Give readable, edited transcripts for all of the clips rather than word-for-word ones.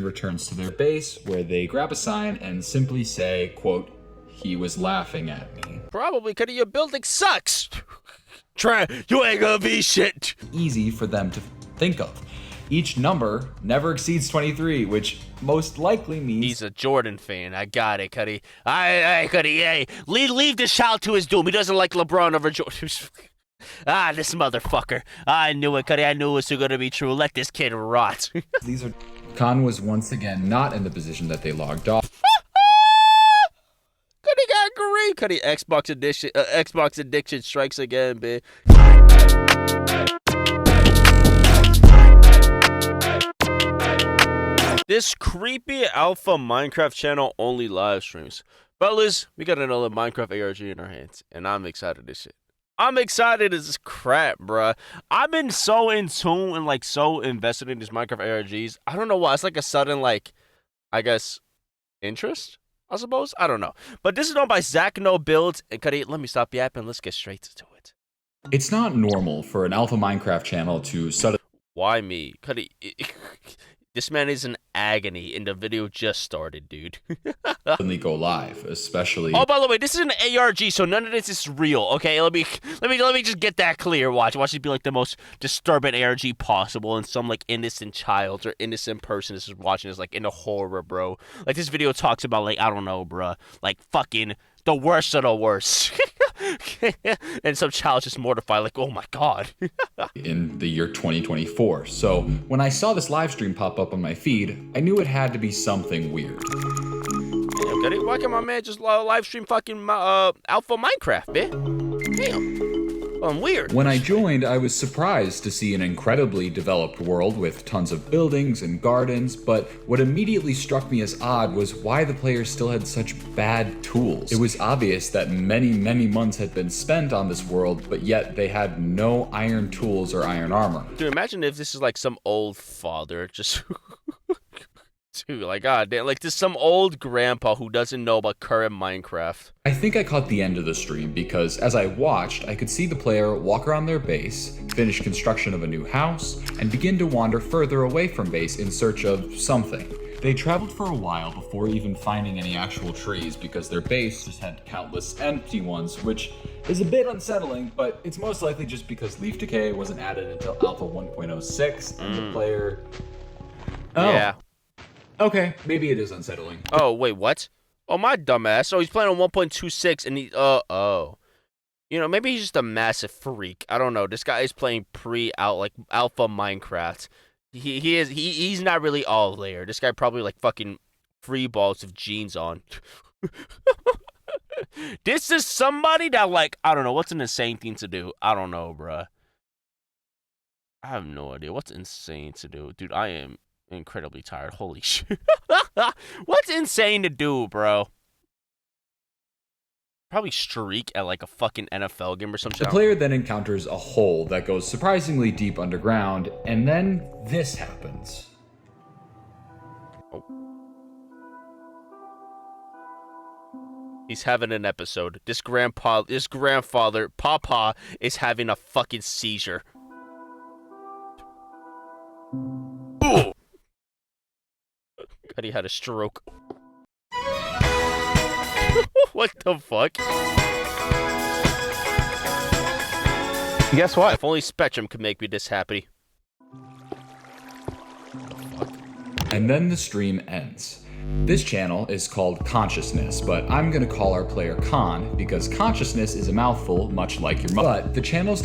returns to their base, where they grab a sign and simply say, quote, "He was laughing at me." Probably because your building sucks. You ain't gonna be shit. Easy for them to think of. Each number never exceeds 23, which most likely means he's a Jordan fan. I got it, Cuddy. Cuddy, hey. Leave this child to his doom. He doesn't like LeBron over Jordan. This motherfucker. I knew it, Cuddy. I knew it was going to be true. Let this kid rot. Khan was once again not in the position that they logged off. Cuddy got green. Cuddy, Xbox addiction strikes again, bitch. This creepy alpha Minecraft channel only live streams. Fellas, we got another Minecraft ARG in our hands, and I'm excited as shit. I'm excited as crap, bruh. I've been so in tune and like so invested in these Minecraft ARGs. I don't know why. It's like a sudden like, I guess, interest, I suppose. I don't know. But this is done by Zach No Builds. And Cuddy, let me stop yapping. Let's get straight to it. It's not normal for an alpha Minecraft channel to suddenly... Why me? Cuddy... This man is in agony, and the video just started, dude. suddenly go live, especially... Oh, by the way, this is an ARG, so none of this is real. Okay, let me just get that clear. Watch it be like the most disturbing ARG possible, and some like innocent child or innocent person is watching this like in a horror, bro. Like this video talks about like I don't know, bro, like fucking the worst of the worst. And some child just mortified, like, oh my god. in the year 2024. So when I saw this live stream pop up on my feed, I knew it had to be something weird. Damn, Cuddy, why can't my man just live stream fucking alpha Minecraft, bitch? Damn. I'm weird. When I joined, I was surprised to see an incredibly developed world with tons of buildings and gardens, but what immediately struck me as odd was why the players still had such bad tools. It was obvious that many months had been spent on this world, but yet they had no iron tools or iron armor. Dude, imagine if this is like some old father just... Dude, like, god damn, like, this some old grandpa who doesn't know about current Minecraft. I think I caught the end of the stream because as I watched, I could see the player walk around their base, finish construction of a new house, and begin to wander further away from base in search of something. They traveled for a while before even finding any actual trees because their base just had countless empty ones, which is a bit unsettling, but it's most likely just because leaf decay wasn't added until Alpha 1.06 and the player... Oh. Yeah. Okay, maybe it is unsettling. Oh, wait, what? Oh, my dumbass. So he's playing on 1.26 and he, oh. You know, maybe he's just a massive freak. I don't know. This guy is playing alpha Minecraft. He's not really all there. This guy probably like fucking free balls with jeans on. This is somebody that like, I don't know, what's an insane thing to do? I don't know, bruh. I have no idea. What's insane to do? Dude, I am incredibly tired. Holy shit. What's insane to do, bro? Probably streak at like a fucking NFL game or some shit. The player then encounters a hole that goes surprisingly deep underground, and then this happens. Oh. He's having an episode. This grandfather, Papa, is having a fucking seizure. Ooh. God, he had a stroke. What the fuck? Guess what? If only Spectrum could make me this happy. And then the stream ends. This channel is called Consciousness, but I'm gonna call our player Con because consciousness is a mouthful, much like your mother. But the channel's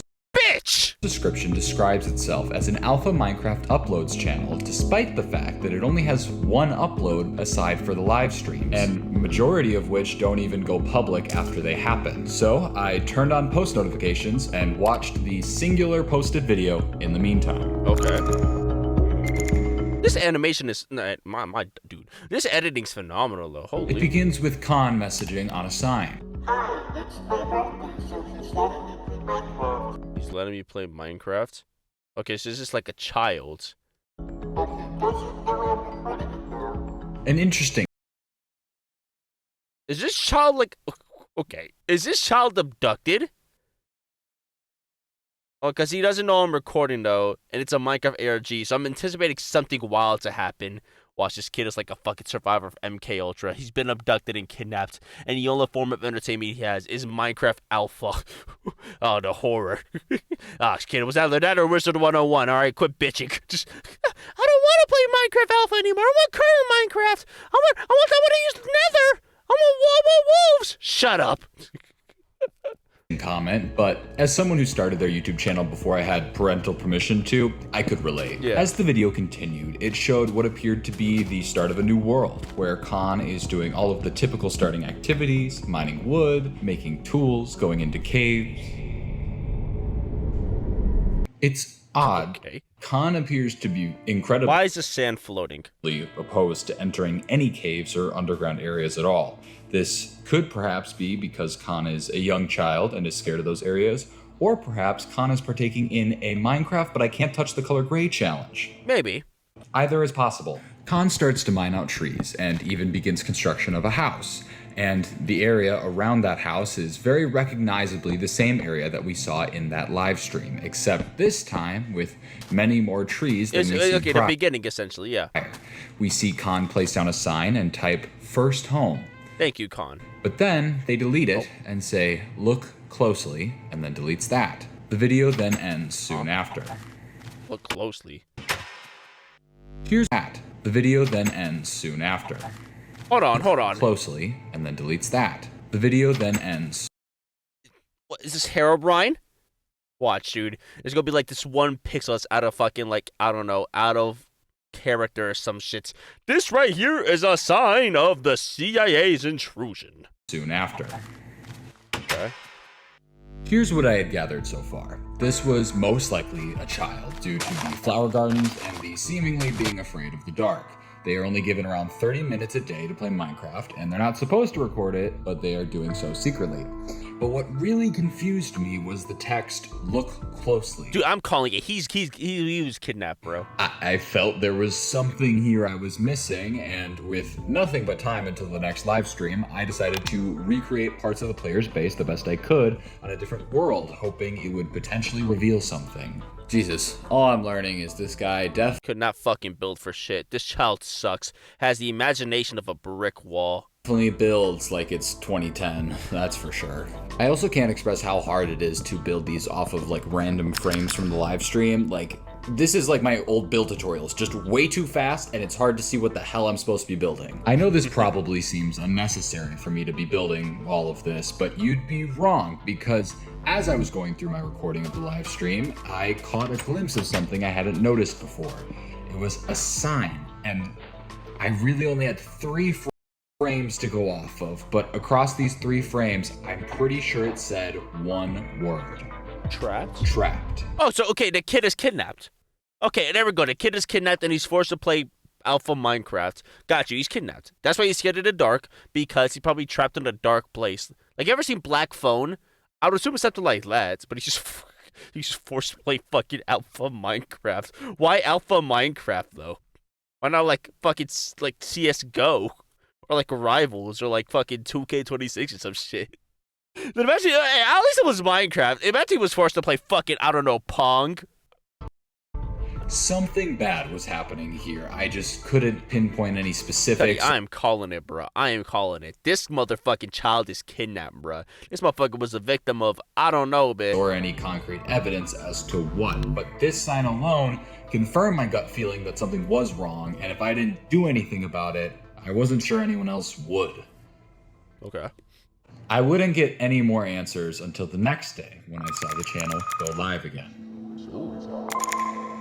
description describes itself as an alpha Minecraft uploads channel, despite the fact that it only has one upload aside for the live streams, and majority of which don't even go public after they happen. So I turned on post notifications and watched the singular posted video in the meantime. Okay. This animation is my dude. This editing's phenomenal though. Holy. It begins with Khan messaging on a sign. He's letting me play Minecraft. Okay, so this is like a child. An interesting. Is this child like? Okay, is this child abducted? Oh, because he doesn't know I'm recording though, and it's a Minecraft ARG, so I'm anticipating something wild to happen. Watch, this kid is like a fucking survivor of MK Ultra. He's been abducted and kidnapped, and the only form of entertainment he has is Minecraft Alpha. Oh, the horror. Ah, kid, was either that or Wizard 101. All right, quit bitching. Just, I don't want to play Minecraft Alpha anymore. I want current Minecraft. I want to use Nether. I want wolves. Shut up. Comment, but as someone who started their YouTube channel before I had parental permission to, I could relate. Yeah. As the video continued, it showed what appeared to be the start of a new world, where Khan is doing all of the typical starting activities, mining wood, making tools, going into caves. It's odd. Okay. Khan appears to be incredibly Why is the sand floating? opposed to entering any caves or underground areas at all. This could perhaps be because Khan is a young child and is scared of those areas, or perhaps Khan is partaking in a Minecraft but I can't touch the color gray challenge. Maybe. Either is possible. Khan starts to mine out trees and even begins construction of a house. And the area around that house is very recognizably the same area that we saw in that live stream, except this time with many more trees than we see Okay, the beginning, essentially, yeah. We see Khan place down a sign and type "first home." Thank you, Khan. But then they delete it and say, "Look closely," and then deletes that. The video then ends soon after. Look closely. Here's that. The video then ends soon after. Hold on. Closely, and then deletes that. The video then ends. What, is this Herobrine? Watch, dude. There's gonna be like this one pixel that's out of fucking, like, I don't know, out of character or some shit. This right here is a sign of the CIA's intrusion. Soon after. Okay. Here's what I had gathered so far. This was most likely a child due to the flower gardens and the seemingly being afraid of the dark. They are only given around 30 minutes a day to play Minecraft, and they're not supposed to record it, but they are doing so secretly. But what really confused me was the text, "Look closely." Dude, I'm calling it. He was kidnapped, bro. I felt there was something here I was missing, and with nothing but time until the next live stream, I decided to recreate parts of the player's base the best I could on a different world, hoping it would potentially reveal something. Jesus, all I'm learning is this guy Could not fucking build for shit. This child sucks. Has the imagination of a brick wall. definitely builds like it's 2010, that's for sure. I also can't express how hard it is to build these off of like random frames from the live stream. Like, this is like my old build tutorials, just way too fast, and it's hard to see what the hell I'm supposed to be building. I know this probably seems unnecessary for me to be building all of this, but you'd be wrong, because as I was going through my recording of the live stream, I caught a glimpse of something I hadn't noticed before. It was a sign, and I really only had 3 frames to go off of, but across these 3 frames, I'm pretty sure it said one word. Trapped? Trapped. Oh, so, okay, the kid is kidnapped. Okay, there we go. The kid is kidnapped and he's forced to play alpha Minecraft. Got you, he's kidnapped. That's why he's scared of the dark, because he's probably trapped in a dark place. Like, you ever seen Black Phone? I would assume it's something like that, but he's just forced to play fucking alpha Minecraft. Why alpha Minecraft, though? Why not, like, fucking, like, CSGO? Or, like, Rivals, or, like, fucking 2K26 or some shit. Then imagine, at least it was Minecraft. Imagine he was forced to play fucking, I don't know, Pong. Something bad was happening here. I just couldn't pinpoint any specifics. I am calling it, bro. I am calling it. This motherfucking child is kidnapped, bro. This motherfucker was a victim of, I don't know, bitch. Or any concrete evidence as to what. But this sign alone confirmed my gut feeling that something was wrong, and if I didn't do anything about it, I wasn't sure anyone else would. Okay. I wouldn't get any more answers until the next day when I saw the channel go live again.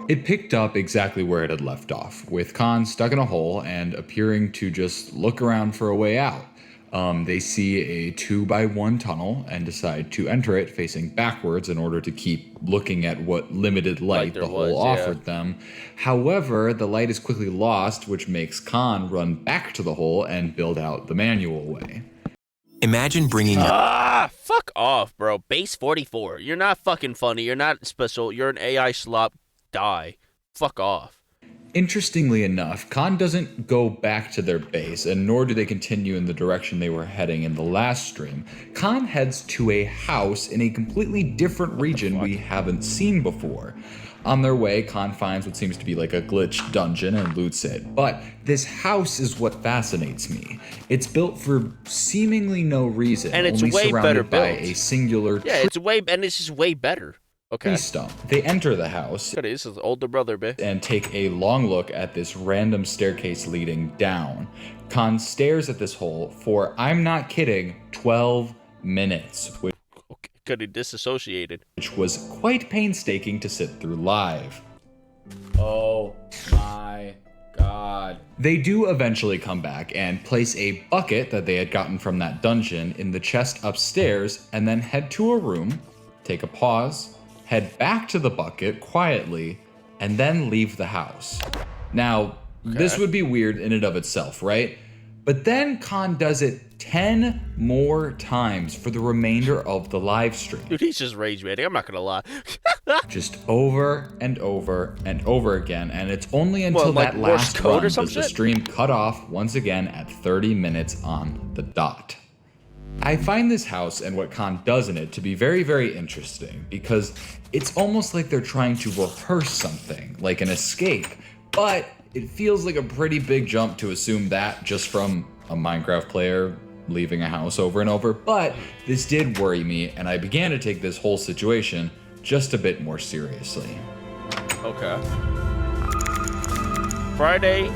It picked up exactly where it had left off, with Khan stuck in a hole and appearing to just look around for a way out. They see a 2x1 tunnel and decide to enter it facing backwards in order to keep looking at what limited light the hole offered them. However, the light is quickly lost, which makes Khan run back to the hole and build out the manual way. Imagine bringing up. Fuck off, bro. Base 44. You're not fucking funny. You're not special. You're an AI slop. Die. Fuck off. Interestingly enough, Khan doesn't go back to their base, and nor do they continue in the direction they were heading in the last stream. Khan heads to a house in a completely different region we haven't seen before. On their way, Khan finds what seems to be like a glitched dungeon and loots it. But this house is what fascinates me. It's built for seemingly no reason, And it's only way better surrounded by built. a singular Yeah, it's just way better. Okay. tree stump. They enter the house This is older brother, babe. and take a long look at this random staircase leading down. Khan stares at this hole for, I'm not kidding, 12 minutes, Could he disassociated? which was quite painstaking to sit through live. Oh my god. They do eventually come back and place a bucket that they had gotten from that dungeon in the chest upstairs and then head to a room, take a pause, head back to the bucket quietly, and then leave the house. Now, this would be weird in and of itself, right? But then Khan does it 10 more times for the remainder of the live stream. Dude, he's just rage baiting. I'm not gonna lie. Just over and over and over again, and it's only until What, like that Morse last code run or some does the shit? stream cut off once again at 30 minutes on the dot. I find this house and what Khan does in it to be very, very interesting because it's almost like they're trying to rehearse something, like an escape, but it feels like a pretty big jump to assume that just from a Minecraft player leaving a house over and over, but this did worry me, and I began to take this whole situation just a bit more seriously. Okay. Friday,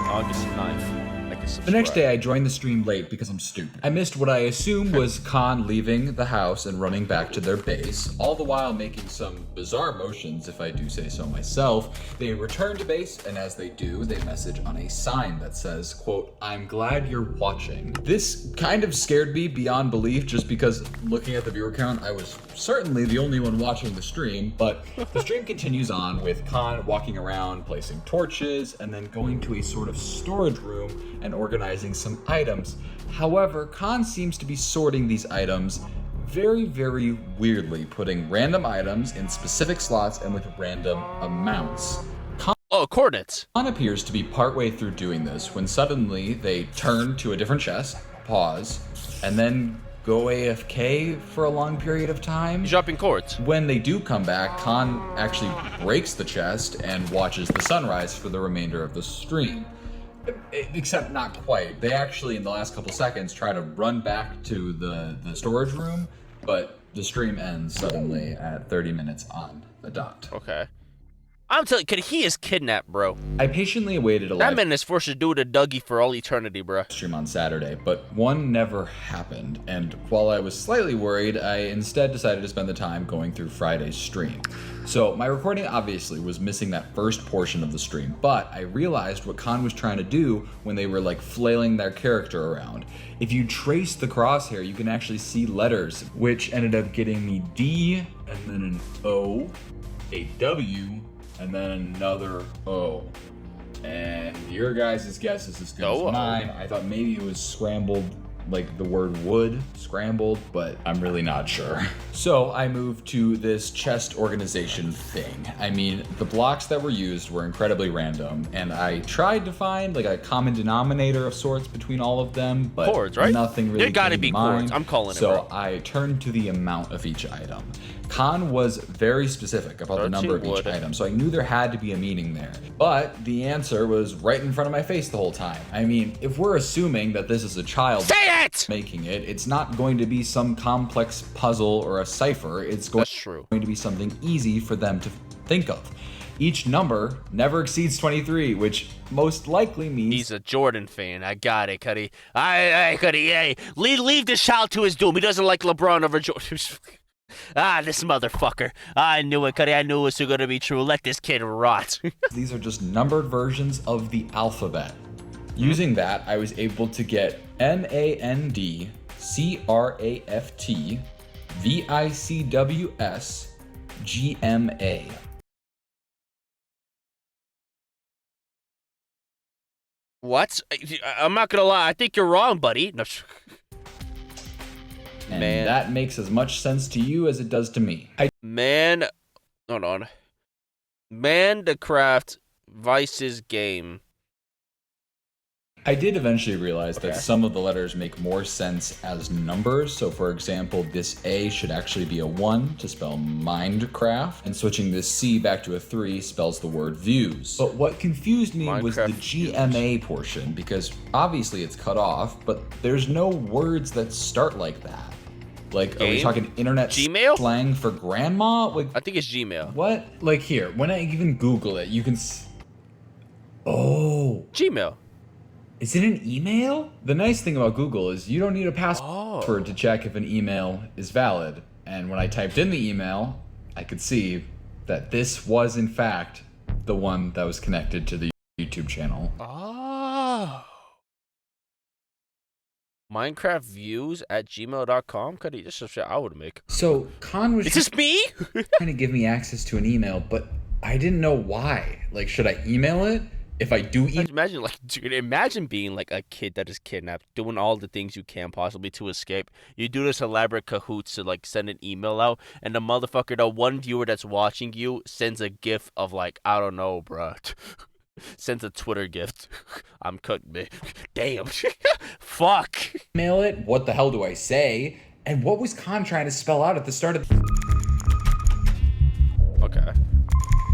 August 9th. The next day, I joined the stream late because I'm stupid. I missed what I assume was Khan leaving the house and running back to their base, all the while making some bizarre motions, if I do say so myself. They return to base, and as they do, they message on a sign that says, quote, I'm glad you're watching. This kind of scared me beyond belief just because looking at the viewer count, I was certainly the only one watching the stream, but the stream continues on with Khan walking around, placing torches, and then going to a sort of storage room and organizing some items. However, Khan seems to be sorting these items very, very weirdly, putting random items in specific slots and with random amounts. Oh, coordinates. Khan appears to be partway through doing this when suddenly they turn to a different chest, pause, and then go AFK for a long period of time. Dropping chords. When they do come back, Khan actually breaks the chest and watches the sunrise for the remainder of the stream. Except not quite. They actually, in the last couple seconds, try to run back to the storage room, but the stream ends suddenly at 30 minutes on the dot. Okay. I'm telling you, he is kidnapped, bro. I patiently awaited a That live man is forced to do it to Dougie for all eternity, bro. stream on Saturday, but one never happened, and while I was slightly worried, I instead decided to spend the time going through Friday's stream. So my recording obviously was missing that first portion of the stream, but I realized what Khan was trying to do when they were like flailing their character around. If you trace the crosshair, you can actually see letters, which ended up getting me D, and then an O, a W, and then another O. And your guys' guess is as good as mine. I thought maybe it was scrambled, like the word wood, scrambled, but I'm really not sure. So I moved to this chest organization thing. I mean, the blocks that were used were incredibly random, and I tried to find like a common denominator of sorts between all of them, but chords, right? nothing really There gotta came be to mind. chords. I'm calling it, So bro. I turned to the amount of each item. Khan was very specific about the number of each wood. item, so I knew there had to be a meaning there. But the answer was right in front of my face the whole time. I mean, if we're assuming that this is a child Say it! making it, it's not going to be some complex puzzle or a cipher. It's going That's true. to be something easy for them to think of. Each number never exceeds 23, which most likely means He's a Jordan fan. I got it, Cuddy. Cuddy, hey. Leave this child to his doom. He doesn't like LeBron over Jordan. This motherfucker. I knew it, Cuddy. I knew it was going to be true. Let this kid rot. these are just numbered versions of the alphabet. Using that, I was able to get NAND, CRAFT, VICWS, GMA. What? I'm not going to lie. I think you're wrong, buddy. No. And Man. that makes as much sense to you as it does to me. Hold on. Man the Craft Vice's game. I did eventually realize that Okay. some of the letters make more sense as numbers. So for example, this A should actually be a 1 to spell Minecraft, and switching this C back to a 3 spells the word views. But what confused me was the Minecraft GMA portion, because obviously it's cut off, but there's no words that start like that. Like, are we Game? talking internet Gmail? slang for grandma? Like, I think it's Gmail. what? Like here, when I even Google it, you can Oh, Gmail. is it an email? The nice thing about Google is you don't need a password to check if an email is valid. And when I typed in the email, I could see that this was in fact the one that was connected to the YouTube channel. Oh. Minecraft views at gmail.com? Cuddy, this is shit I would make. So Khan was Is this me? trying to give me access to an email, but I didn't know why. Like, should I email it? If I do email, Imagine, like, dude, imagine being like a kid that is kidnapped, doing all the things you can possibly to escape. You do this elaborate cahoots to like send an email out, and the motherfucker, the one viewer that's watching you, sends a gif of like, I don't know, bruh. Sends a Twitter gift. I'm cooked, man. Damn. Fuck. email it. What the hell do I say? And what was Khan trying to spell out at the start of Okay.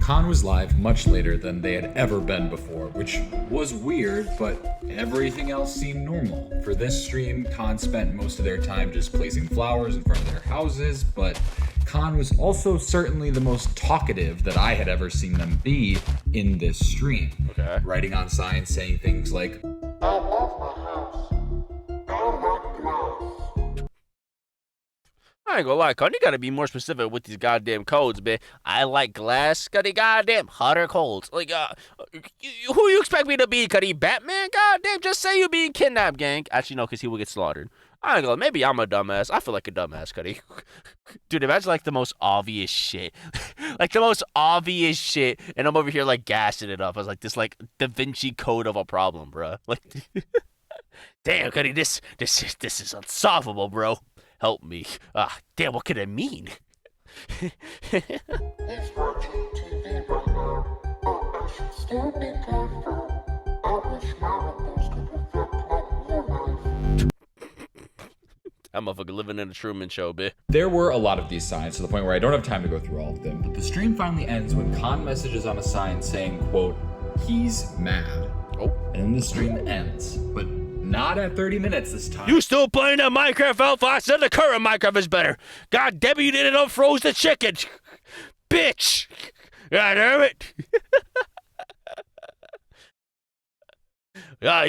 Khan was live much later than they had ever been before, which was weird, but everything else seemed normal. For this stream, Khan spent most of their time just placing flowers in front of their houses, but Khan was also certainly the most talkative that I had ever seen them be in this stream. Okay. Writing on signs saying things like, I love my house. I like glass. I ain't gonna lie, Cuddy, you gotta be more specific with these goddamn codes, man. I like glass, Cuddy, goddamn, hot or cold. Like, who you expect me to be, Cuddy? Batman? Goddamn, just say you being kidnapped, gang. Actually, no, because he will get slaughtered. I ain't gonna, maybe I'm a dumbass. I feel like a dumbass, Cuddy. Dude, imagine, like, the most obvious shit. Like, the most obvious shit, and I'm over here, like, gassing it up as, like, this, like, Da Vinci Code of a problem, bro. Like, damn, Cuddy, this is unsolvable, bro. Help me. Damn, what could it mean? He's watching TV right now, but I should still be careful. I wish my windows could reflect like real life. That motherfucker living in a Truman Show, bitch. there were a lot of these signs to the point where I don't have time to go through all of them, but the stream finally ends when Khan messages on a sign saying, quote, he's mad. Oh. And then the stream ends, but not at 30 minutes this time. You still playing that Minecraft Alpha? I said the current Minecraft is better. God damn it, you didn't unfroze the chicken. Bitch. God damn it.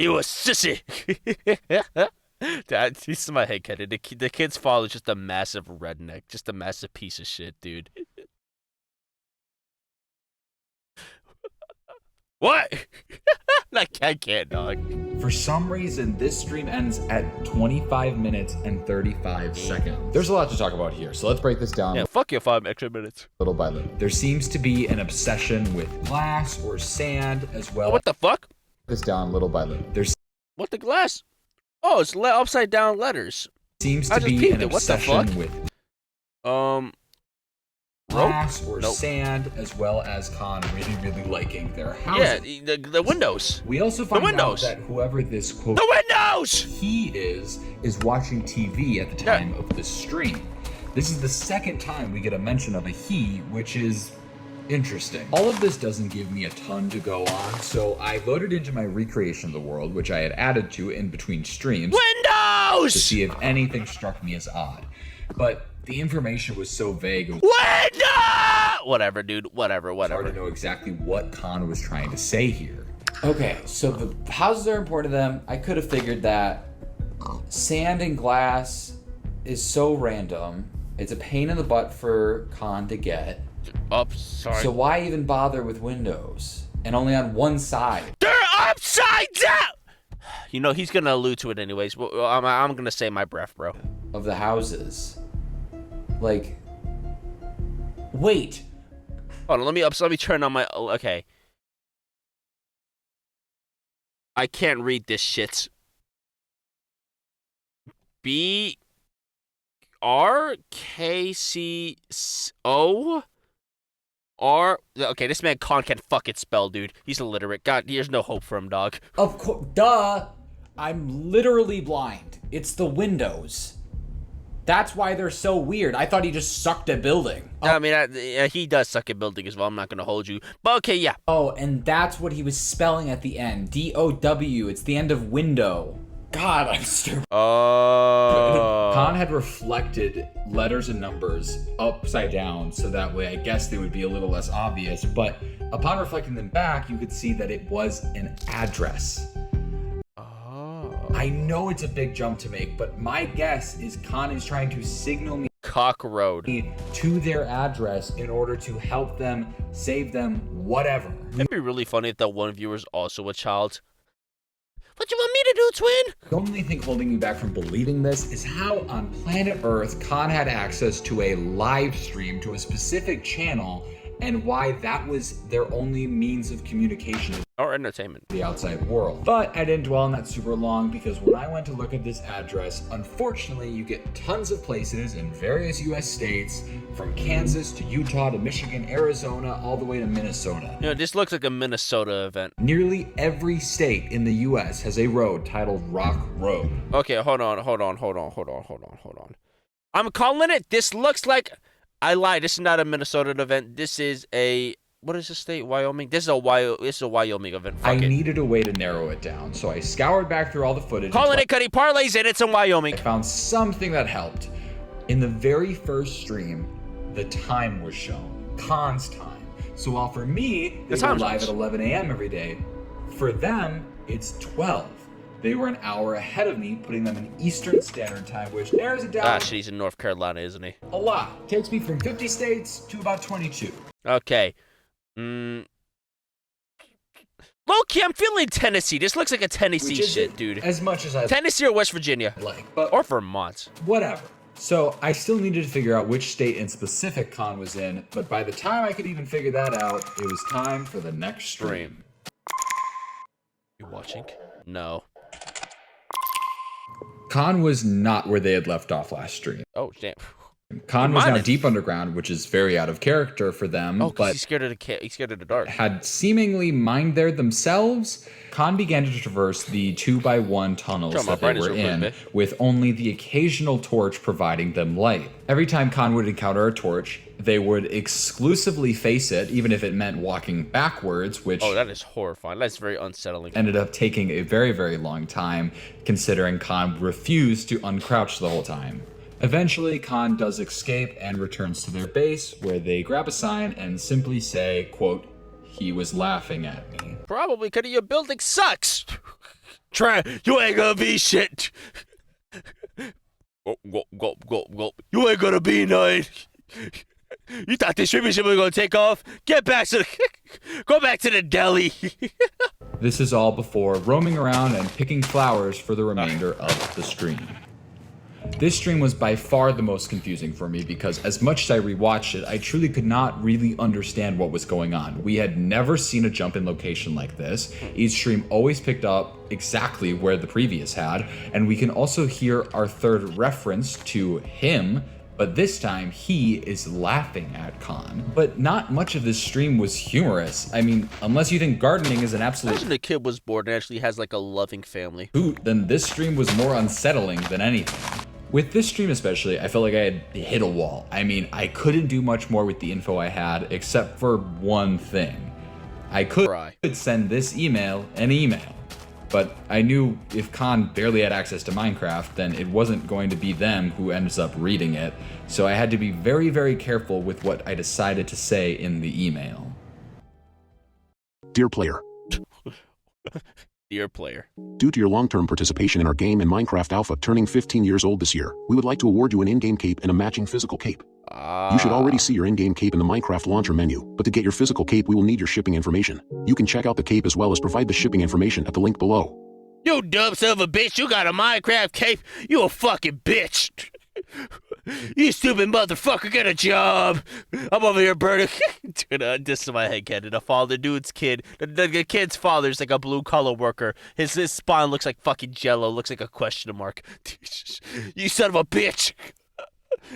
You a sissy. This is my head, Kenny. The kid's father is just a massive redneck. Just a massive piece of shit, dude. What? I can't, dog. For some reason, this stream ends at 25 minutes and 35 seconds. There's a lot to talk about here, so let's break this down Yeah, fuck your 5 extra minutes. little by little. There seems to be an obsession with glass or sand as well. What the fuck? This down little by little. There What the glass? Oh, it's upside down letters. seems I to just be peeped an it. What the obsession fuck? with glass or Nope. sand, as well as Khan really, really liking their Yeah, houses. the windows. We also find out windows. that whoever this quote The windows! he is watching TV at the Yeah. time of this stream. This is the second time we get a mention of a he, which is interesting. All of this doesn't give me a ton to go on, so I loaded into my recreation of the world, which I had added to in between streams, to Windows! see if anything struck me as odd. But the information was so vague, it was Window! Whatever, dude. Whatever. hard to know exactly what Khan was trying to say here. Okay, so the houses are important to them. I could have figured that. Sand and glass is so random. It's a pain in the butt for Khan to get. Sorry. So why even bother with windows? And only on one side. They're upside down! You know, he's gonna allude to it anyways. Well, I'm gonna say my breath, bro. Of the houses. Like, wait. Hold on, let me turn on my... Okay. I can't read this shit. R. Okay, this man Khan can't fucking spell, dude. He's illiterate. God, there's no hope for him, dog. Of course, duh. I'm literally blind. It's the windows. That's why they're so weird. I thought he just sucked at building. I mean, he does suck at building as well. I'm not gonna hold you, but okay, yeah. Oh, and that's what he was spelling at the end. D-O-W. It's the end of window. God, I'm stupid. Oh. Khan had reflected letters and numbers upside down, so that way I guess they would be a little less obvious. But upon reflecting them back, you could see that it was an address. I know it's a big jump to make, but my guess is Khan is trying to signal me Cock Road. to their address in order to help them, save them, whatever. It'd be really funny if that one viewer is also a child. What you want me to do, twin? The only thing holding me back from believing this is how on planet Earth Khan had access to a live stream to a specific channel and why that was their only means of communication Or entertainment. the outside world. But I didn't dwell on that super long because when I went to look at this address, unfortunately you get tons of places in various US states, from Kansas to Utah to Michigan, Arizona, all the way to Minnesota. You know, this looks like a Minnesota event. Nearly every state in the US has a road titled Rock Road. Okay, hold on. I'm calling it. This looks like, I lied. This is not a Minnesota event. This is a, what is the state? Wyoming? This is a Wyoming event. Fuck I it. needed a way to narrow it down, so I scoured back through all the footage. Calling until it Cuddy Parlays, and it's in Wyoming. I found something that helped. In the very first stream, the time was shown. Khan's time. So while for me, they were live at 11 a.m. every day, for them, it's 12. They were an hour ahead of me, putting them in Eastern Standard Time, which narrows it down Ah, shit, he's in North Carolina, isn't he? a lot. Takes me from 50 states to about 22. Okay. Low-key, I'm feeling Tennessee. This looks like a Tennessee Which shit, isn't dude. as much as I Tennessee or West Virginia. like, but Or Vermont. whatever. So I still needed to figure out which state in specific Khan was in, but by the time I could even figure that out, it was time for the next stream. You watching? No. Khan was not where they had left off last stream. Oh, damn. Khan was now Minus- deep underground, which is very out of character for them, Oh, 'cause but he's scared of the dark. had seemingly mined there themselves. Khan began to traverse the 2x1 tunnels Turn my that they brightness were real quick, in, babe. with only the occasional torch providing them light. Every time Khan would encounter a torch, they would exclusively face it, even if it meant walking backwards, which Oh, that is horrifying. That's very unsettling. ended up taking a very, very long time, considering Khan refused to uncrouch the whole time. Eventually, Khan does escape and returns to their base, where they grab a sign and simply say, quote, "He was laughing at me." Probably because your building sucks. Try, you ain't gonna be shit. Go. You ain't gonna be nothing. You thought this stream was gonna take off? Get back to the, go back to the deli. This is all before roaming around and picking flowers for the remainder of the stream. This stream was by far the most confusing for me because as much as I rewatched it, I truly could not really understand what was going on. We had never seen a jump in location like this. Each stream always picked up exactly where the previous had, and we can also hear our third reference to him, but this time he is laughing at Khan. But not much of this stream was humorous. I mean, unless you think gardening is an absolute Imagine the kid was bored and actually has like a loving family. hoot, then this stream was more unsettling than anything. With this stream especially, I felt like I had hit a wall. I mean, I couldn't do much more with the info I had except for one thing. I could send this email an email, but I knew if Khan barely had access to Minecraft, then it wasn't going to be them who ends up reading it, so I had to be very, very careful with what I decided to say in the email. Dear player, Dear player. due to your long-term participation in our game and Minecraft Alpha turning 15 years old this year, we would like to award you an in-game cape and a matching physical cape. You should already see your in-game cape in the Minecraft launcher menu, but to get your physical cape we will need your shipping information. You can check out the cape as well as provide the shipping information at the link below. You dumb son of a bitch, you got a Minecraft cape? You a fucking bitch. You stupid motherfucker, get a job. I'm over here burning. Dude, this is my head cannon. The dude's kid. The kid's father's like a blue collar worker. His spine looks like fucking jello. Looks like a question mark. You son of a bitch.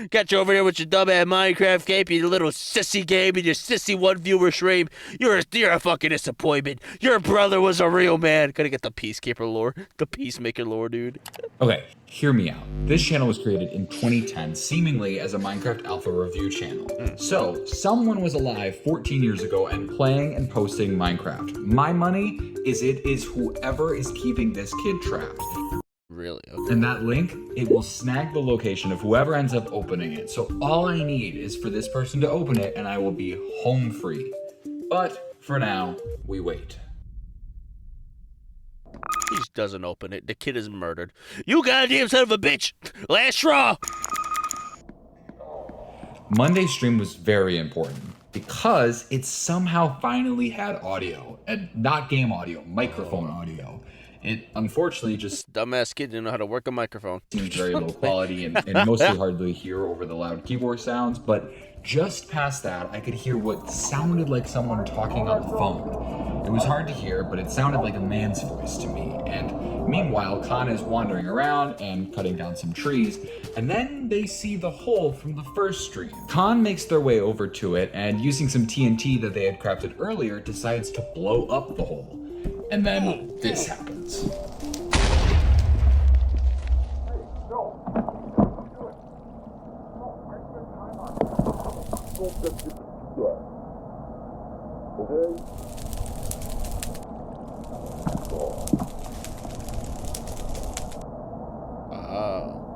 Got you over here with your dumbass Minecraft game, your little sissy game, and your sissy one viewer stream. You're a fucking disappointment. Your brother was a real man. Gotta get the peacekeeper lore, the peacemaker lore, dude. Okay, hear me out. This channel was created in 2010, seemingly as a Minecraft Alpha review channel. So, someone was alive 14 years ago and playing and posting Minecraft. My money is it is whoever is keeping this kid trapped. Really? Okay. And that link, it will snag the location of whoever ends up opening it. So all I need is for this person to open it and I will be home free. But for now, we wait. He just doesn't open it. The kid is murdered. You goddamn son of a bitch! Last straw! Monday's stream was very important because it somehow finally had audio, and not game audio, microphone audio. It unfortunately just Dumbass kid didn't know how to work a microphone. seems very low quality and mostly hard to hear over the loud keyboard sounds, but just past that, I could hear what sounded like someone talking on the phone. It was hard to hear, but it sounded like a man's voice to me. And meanwhile, Khan is wandering around and cutting down some trees, and then they see the hole from the first stream. Khan makes their way over to it, and using some TNT that they had crafted earlier, decides to blow up the hole. And then this happens.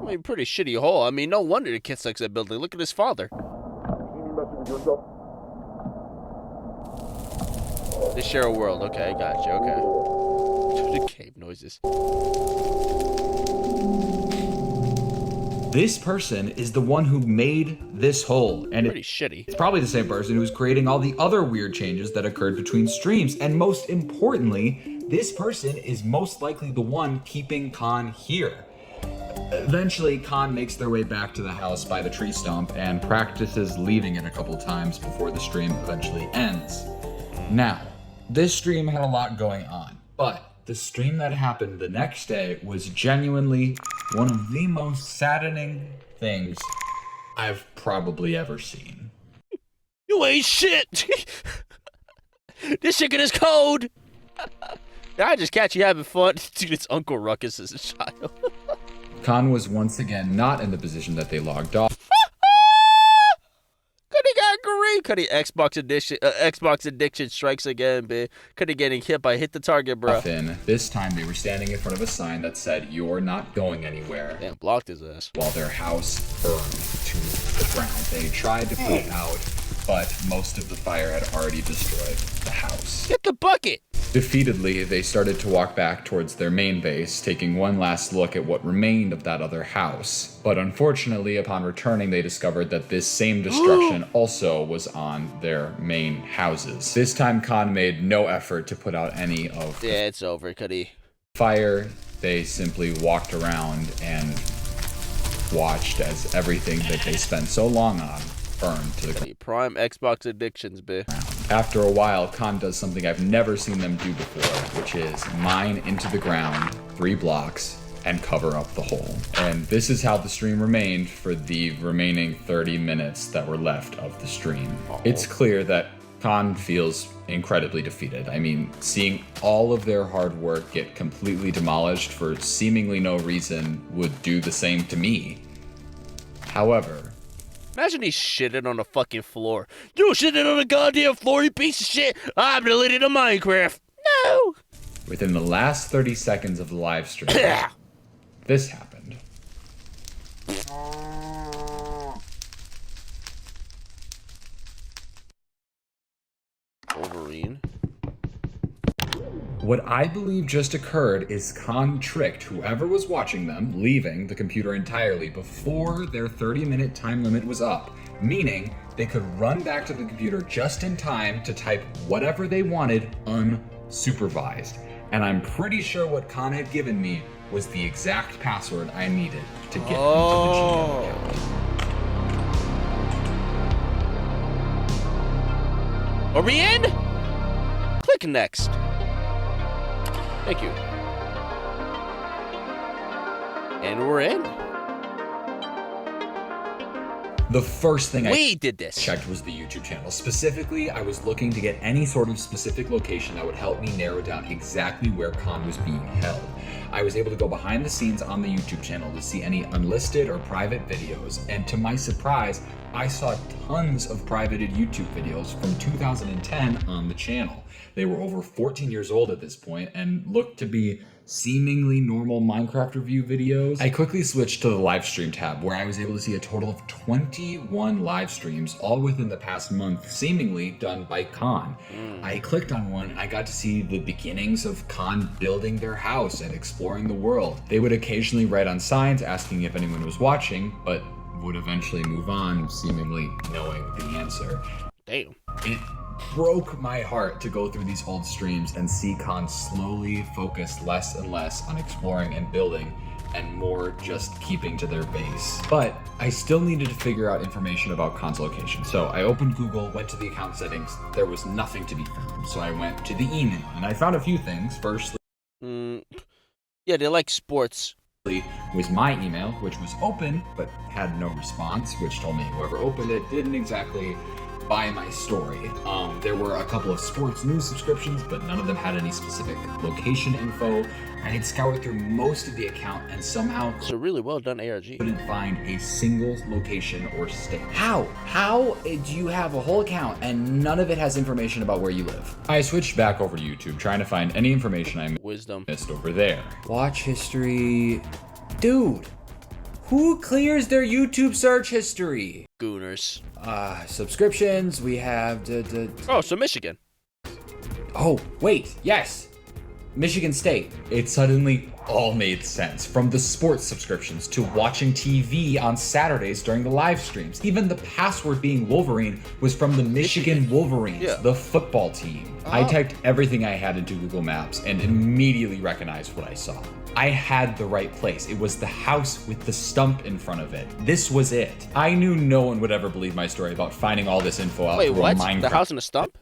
I mean, pretty shitty hole. I mean, no wonder the kid sucks at building. Look at his father. They share a world. Okay, gotcha. Okay. The cave noises. This person is the one who made this hole, and Pretty shitty. it's probably the same person who's creating all the other weird changes that occurred between streams. And most importantly, this person is most likely the one keeping Khan here. Eventually, Khan makes their way back to the house by the tree stump and practices leaving it a couple times before the stream eventually ends. Now, this stream had a lot going on, but the stream that happened the next day was genuinely one of the most saddening things I've probably ever seen. You ain't shit. This chicken is cold. I just catch you having fun. Dude, it's Uncle Ruckus as a child. Khan was once again not in the position that they logged off. Cuddy got green. Cuddy Xbox addiction strikes again, bitch. Cuddy getting hit by hit the target, bro. In. This time they were standing in front of a sign that said, "You're not going anywhere," Damn, blocked his ass. while their house burned to the ground. They tried to put it out, but most of the fire had already destroyed the house. Get the bucket. Defeatedly, they started to walk back towards their main base, taking one last look at what remained of that other house. But unfortunately, upon returning, they discovered that this same destruction also was on their main houses. This time, Khan made no effort to put out any of the Yeah, it's over, Cuddy. fire. They simply walked around and watched as everything that they spent so long on burned to the ground. Prime Xbox addictions, bitch. After a while, Khan does something I've never seen them do before, which is mine into the ground 3 blocks and cover up the hole. And this is how the stream remained for the remaining 30 minutes that were left of the stream. It's clear that Khan feels incredibly defeated. I mean, seeing all of their hard work get completely demolished for seemingly no reason would do the same to me. However, Imagine he's shitting on the fucking floor. You shitting on the goddamn floor, you piece of shit. I'm deleting the Minecraft. No. within the last 30 seconds of the live stream, this happened. Wolverine. What I believe just occurred is Khan tricked whoever was watching them, leaving the computer entirely before their 30-minute time limit was up, meaning they could run back to the computer just in time to type whatever they wanted unsupervised. And I'm pretty sure what Khan had given me was the exact password I needed to get into the Gmail account. Are we in? Click next. Thank you. And we're in. The first thing I We did this. checked was the YouTube channel. Specifically, I was looking to get any sort of specific location that would help me narrow down exactly where Khan was being held. I was able to go behind the scenes on the YouTube channel to see any unlisted or private videos, and to my surprise, I saw tons of privated YouTube videos from 2010 on the channel. They were over 14 years old at this point and looked to be seemingly normal Minecraft review videos. I quickly switched to the live stream tab, where I was able to see a total of 21 live streams, all within the past month, seemingly done by Khan. I clicked on one, I got to see the beginnings of Khan building their house and exploring the world. They would occasionally write on signs asking if anyone was watching, but would eventually move on, seemingly knowing the answer. Damn. It broke my heart to go through these old streams and see Khan slowly focus less and less on exploring and building and more just keeping to their base. But I still needed to figure out information about Khan's location. So I opened Google, went to the account settings, there was nothing to be found. So I went to the email and I found a few things. Firstly, Yeah, they like sports. was my email, which was open but had no response, which told me whoever opened it didn't exactly buy my story. There were a couple of sports news subscriptions, but none of them had any specific location info. I had scoured through most of the account and somehow It's a really well done ARG. couldn't find a single location or state. How? How do you have a whole account and none of it has information about where you live? I switched back over to YouTube, trying to find any information I Wisdom. missed over there. Watch history. Dude, who clears their YouTube search history? Gooners. Subscriptions, we have Oh, so Michigan. oh, wait, yes. Michigan State. It suddenly all made sense. From the sports subscriptions to watching TV on Saturdays during the live streams. Even the password being Wolverine was from the Michigan Wolverines, Yeah. the football team. I typed everything I had into Google Maps and immediately recognized what I saw. I had the right place. It was the house with the stump in front of it. This was it. I knew no one would ever believe my story about finding all this info out Wait, through what? a Minecraft. The house in a stump?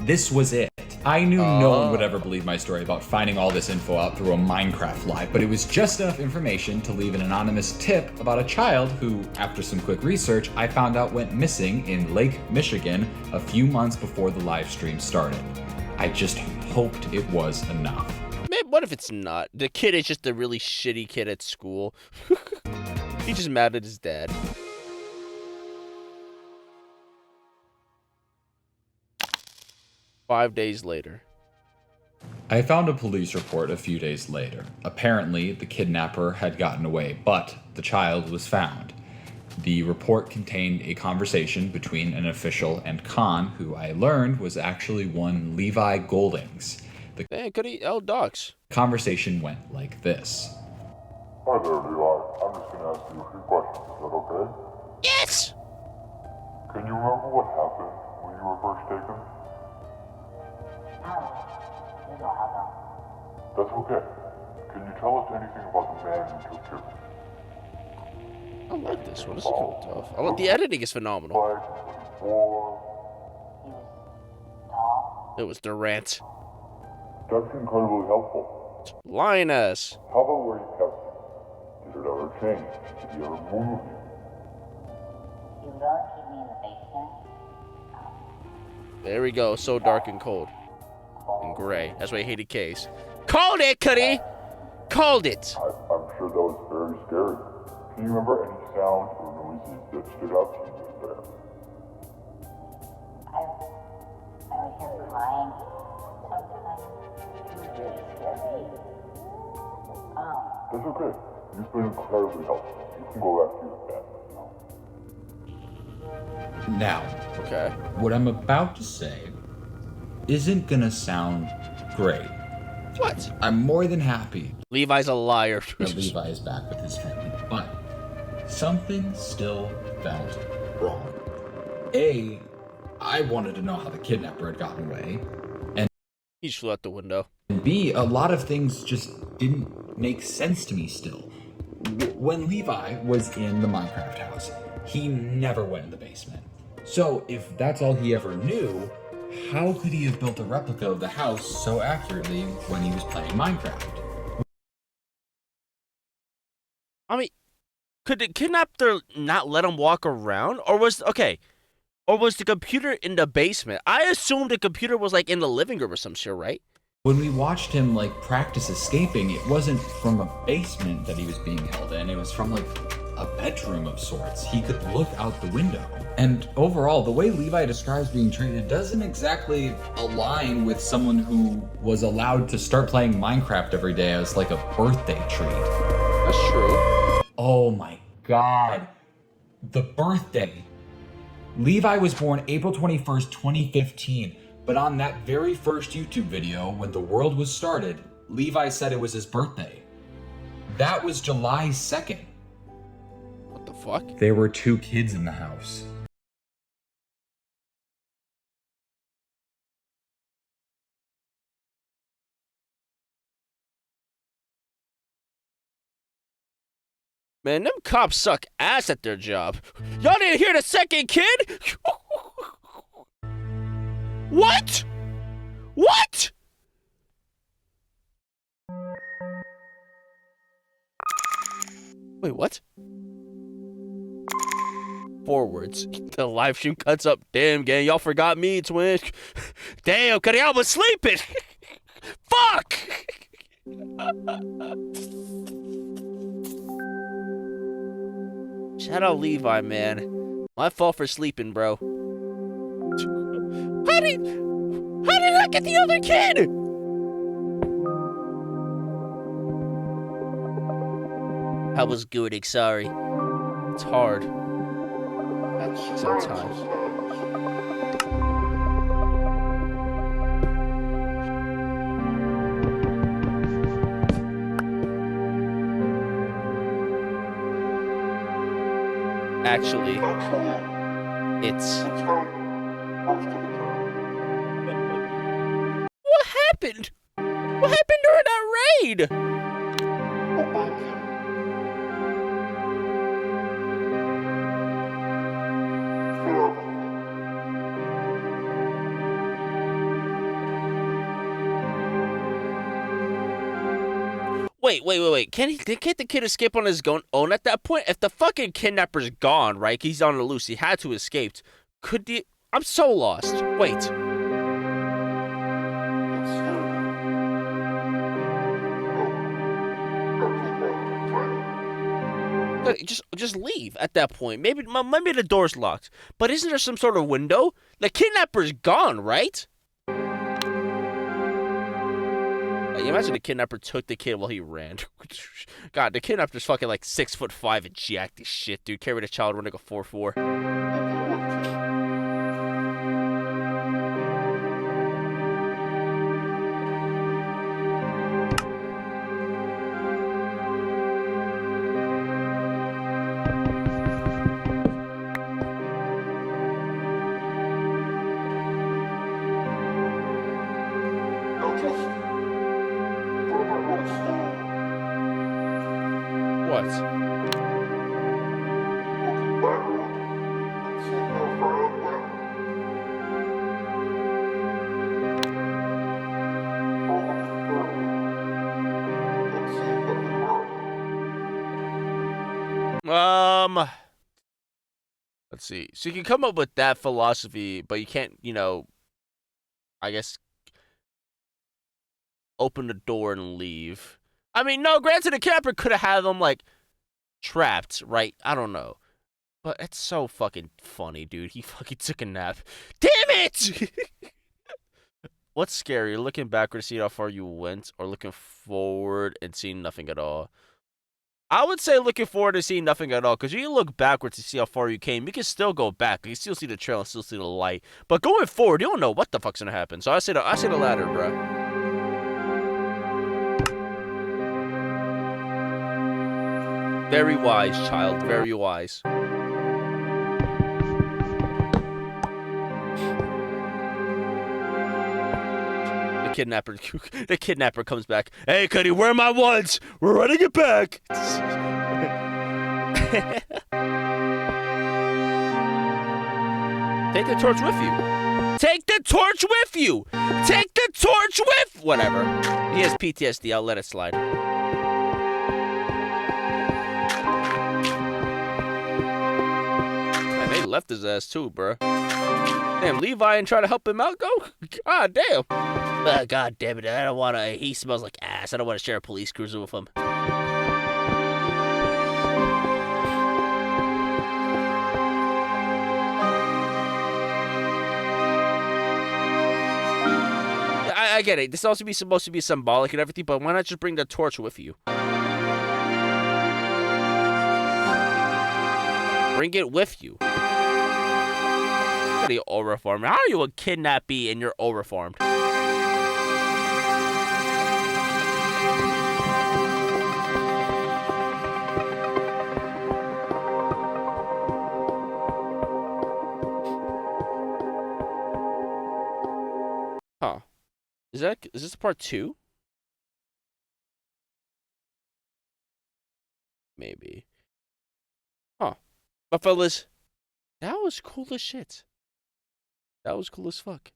This was it. I knew no one would ever believe my story about finding all this info out through a Minecraft live, but it was just enough information to leave an anonymous tip about a child who, after some quick research, I found out went missing in Lake Michigan a few months before the live stream started. I just hoped it was enough. Man, what if it's not? The kid is just a really shitty kid at school. He's just mad at his dad. Five days later. I found a police report a few days later. Apparently, the kidnapper had gotten away, but the child was found. The report contained a conversation between an official and Khan, who I learned was actually one Levi Goldings. The Man, could he? Oh, dogs. conversation went like this. Hi there, Levi. I'm just gonna ask you a few questions. Is that okay? Yes! Can you remember what happened when you were first taken? That's okay. Can you tell us anything about the man who took you? I like this one. This is kind of tough. I like the editing is phenomenal. Like, war? It was Durant. That's incredibly helpful. Lioness. How about where you kept him? Did it ever change? Did he ever move you? You don't keep me in the basement. There we go. So dark and cold. And gray. That's why I hated K's. Called it, Cuddy! Called it! I'm sure that was very scary. Can you remember any sounds or noises that stood out to you in there? I would hear crying sometimes. It was really scary. That's okay. You've been incredibly helpful. You can go back to your bed now. Now, Okay. what I'm about to say isn't gonna sound great. What? I'm more than happy Levi's a liar. that Levi is back with his family, but something still felt wrong. A, I wanted to know how the kidnapper had gotten away, He just flew out the window. and B, a lot of things just didn't make sense to me still. When Levi was in the Minecraft house, he never went in the basement. So if that's all he ever knew, how could he have built a replica of the house so accurately when he was playing Minecraft? I mean, Could the kidnapper not let him walk around? Or was the computer in the basement? I assumed the computer was like in the living room or some shit, right? When we watched him like practice escaping, it wasn't from a basement that he was being held in. It was from like a bedroom of sorts. He could look out the window. And overall, the way Levi describes being treated doesn't exactly align with someone who was allowed to start playing Minecraft every day as like a birthday treat. That's true. Oh my God. The birthday. Levi was born April 21st, 2015. But on that very first YouTube video, when the world was started, Levi said it was his birthday. That was July 2nd. What the fuck? There were 2 kids in the house. Man, them cops suck ass at their job. Y'all didn't hear the second kid? What? What? Wait, what? Forwards. The live stream cuts up. Damn, gang, y'all forgot me, twin. Damn, cause I was sleeping. Fuck! Shout out Levi, man. My fault for sleeping, bro. How did I get the other kid? I was good, sorry. It's hard. Sometimes. Actually, it's... What happened? What happened during that raid? Wait. Can't the kid escape on his own at that point? If the fucking kidnapper's gone, right? He's on the loose. He had to escape. I'm so lost. Wait. Just leave at that point. Maybe the door's locked. But isn't there some sort of window? The kidnapper's gone, right? Like, imagine the kidnapper took the kid while he ran. God, the kidnapper's fucking like 6'5" and jacked as shit, dude. Carried a child running a 4'4". What? Let's see. So you can come up with that philosophy, but you can't, I guess, open the door and leave. I mean, no, granted, the kidnapper could have had them, like, trapped, right? I don't know. But it's so fucking funny, dude. He fucking took a nap. Damn it! What's scarier, looking backward to see how far you went, or looking forward and seeing nothing at all? I would say looking forward to seeing nothing at all, because you can look backwards to see how far you came. You can still go back. You still see the trail and still see the light. But going forward, you don't know what the fuck's gonna happen. So I say the latter, bro. Very wise, child. Very wise. The kidnapper comes back. Hey, Cuddy, where are my ones? We're running it back. Take the torch with you. Take the torch with you. Take the torch with... Whatever. He has PTSD. I'll let it slide. left his ass too, bro. Damn, Levi ain't trying to help him out, go? God damn. God damn it, I don't want to, he smells like ass. I don't want to share a police cruiser with him. I get it. This is also supposed to be symbolic and everything, but why not just bring the torch with you? Bring it with you. You're all reformed. How are you a kidnappee and you're all reformed? Huh. Is this part 2? Maybe. Huh. But fellas, that was cool as shit. That was cool as fuck.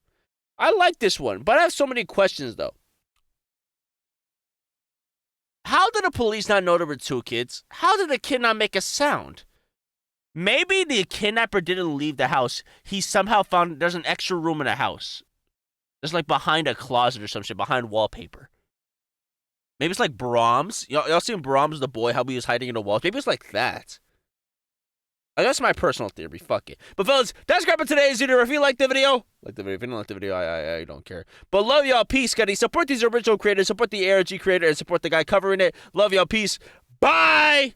I like this one, but I have so many questions though. How did the police not know there were 2 kids? How did the kid not make a sound? Maybe the kidnapper didn't leave the house. He somehow found there's an extra room in the house. It's like behind a closet or some shit, behind wallpaper. Maybe it's like Brahms. Y'all seen Brahms the boy, how he was hiding in the walls? Maybe it's like that. That's my personal theory. Fuck it. But fellas, that's great for today's video. If you liked the video, like the video. If you don't like the video, I don't care. But love y'all. Peace, Scotty. Support these original creators. Support the ARG creator and support the guy covering it. Love y'all. Peace. Bye.